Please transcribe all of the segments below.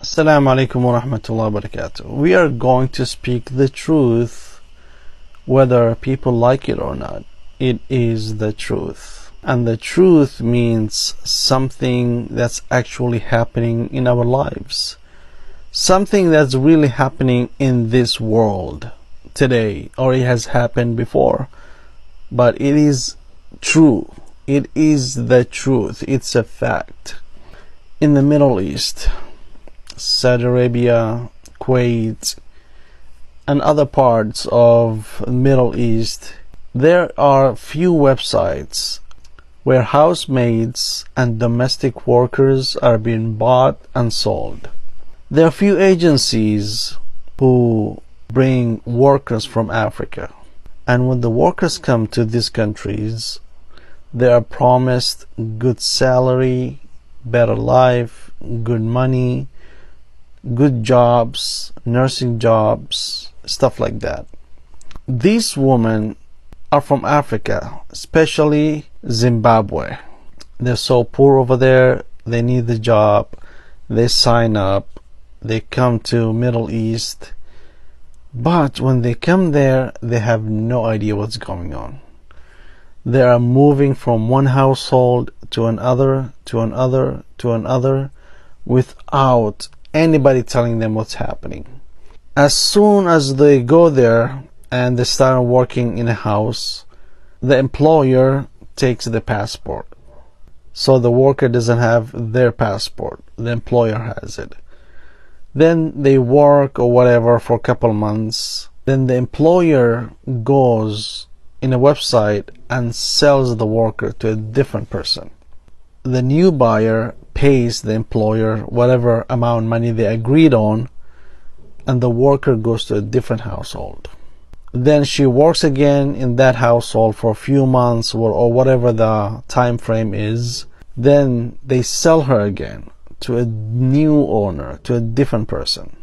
Assalamu alaikum wa rahmatullahi wa barakatuh. We are going to speak the truth whether people like it or not. It is the truth. And the truth means something that's actually happening in our lives. Something that's really happening in this world today, or it has happened before. But it is true. It is the truth. It's a fact. In the Middle East, Saudi Arabia, Kuwait, and other parts of the Middle East, there are few websites where housemaids and domestic workers are being bought and sold. There are few agencies who bring workers from Africa, and when the workers come to these countries, they are promised good salary, better life, good money, good jobs, nursing jobs, stuff like that. These women are from Africa, especially Zimbabwe. They're so poor over there, they need the job, they sign up, they come to Middle East, but when they come there, they have no idea what's going on. They are moving from one household to another, to another, to another, without anybody telling them what's happening. As soon as they go there and they start working in a house, the employer takes the passport. So the worker doesn't have their passport, the employer has it. Then they work or whatever for a couple months. Then the employer goes in a website and sells the worker to a different person. The new buyer pays the employer whatever amount of money they agreed on, and the worker goes to a different household. Then she works again in that household for a few months or whatever the time frame is. Then they sell her again to a new owner, to a different person,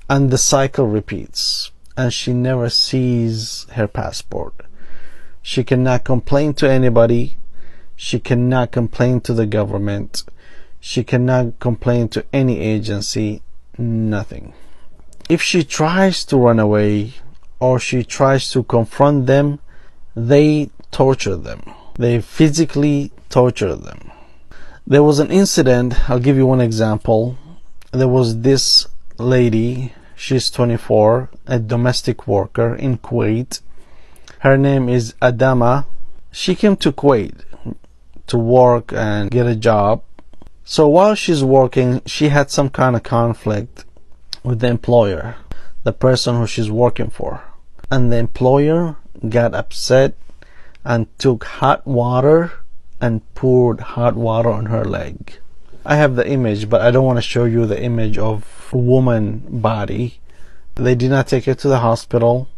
and the cycle repeats, and she never sees her passport. She cannot complain to anybody. She cannot complain to the government. She cannot complain to any agency. Nothing. If she tries to run away or she tries to confront them, they torture them. They physically torture them. There was an incident. I'll give you one example. There was this lady. She's 24, a domestic worker in Kuwait. Her name is Adama. She came to Kuwait to work and get a job. So while she's working, she had some kind of conflict with the employer, the person who she's working for. And the employer got upset and took hot water and poured hot water on her leg. I have the image, but I don't want to show you the image of a woman's body. They did not take her to the hospital.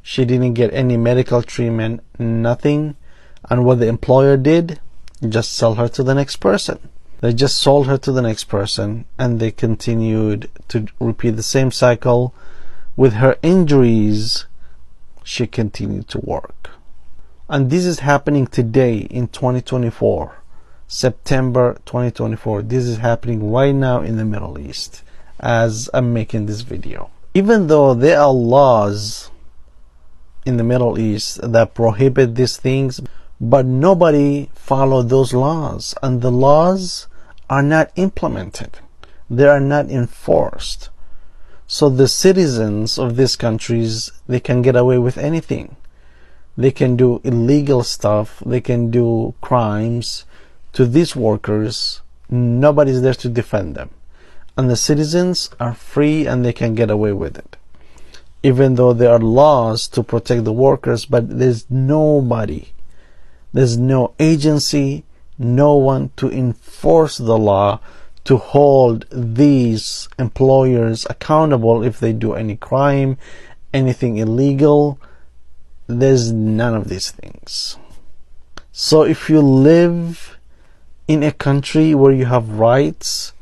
She didn't get any medical treatment, nothing. And what the employer did, just sell her to the next person. They just sold her to the next person, and they continued to repeat the same cycle. With her injuries, she continued to work. And this is happening today in 2024, September 2024. This is happening right now in the Middle East as I'm making this video. Even though there are laws in the Middle East that prohibit these things, but nobody follow those laws, and the laws are not implemented. They are not enforced. So the citizens of these countries, they can get away with anything. They can do illegal stuff. They can do crimes to these workers. Nobody's there to defend them. And the citizens are free and they can get away with it. Even though there are laws to protect the workers, but there's nobody. There's no agency, no one to enforce the law, to hold these employers accountable if they do any crime, anything illegal. There's none of these things. So if you live in a country where you have rights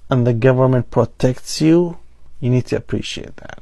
and the government protects you, you need to appreciate that.